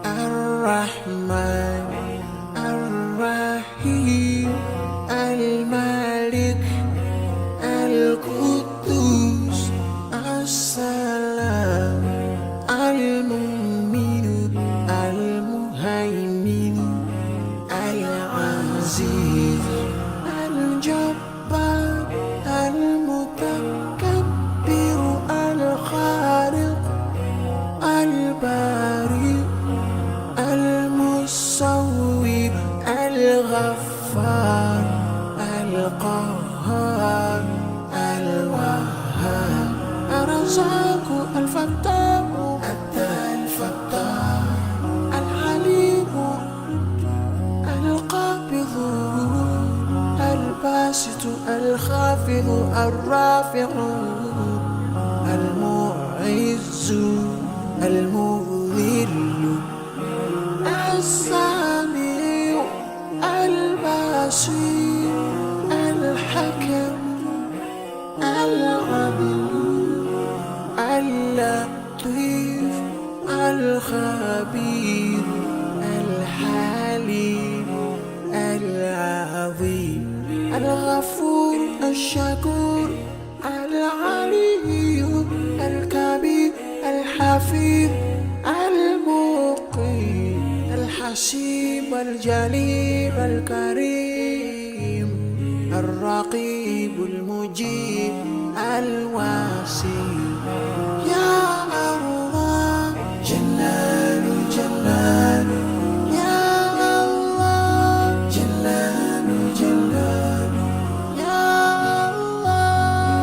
الرحمن الرحيم الملك القدوس السلام المؤمن المهيمن العزيز الجبار المتكبر الخالق البارئ المصور الغفار القهار الوهاب الرزاق الفتاح الفتاح العليم القابض الباسط الخافض الرافع المعز المذل السميع البصير الحكم العدل اللطيف الخبير الحليم العظيم الغفور الشكور العلي الكبير الحفيظ المقيم الحسيب الجليل الكريم الرقيب المجيب الواسع.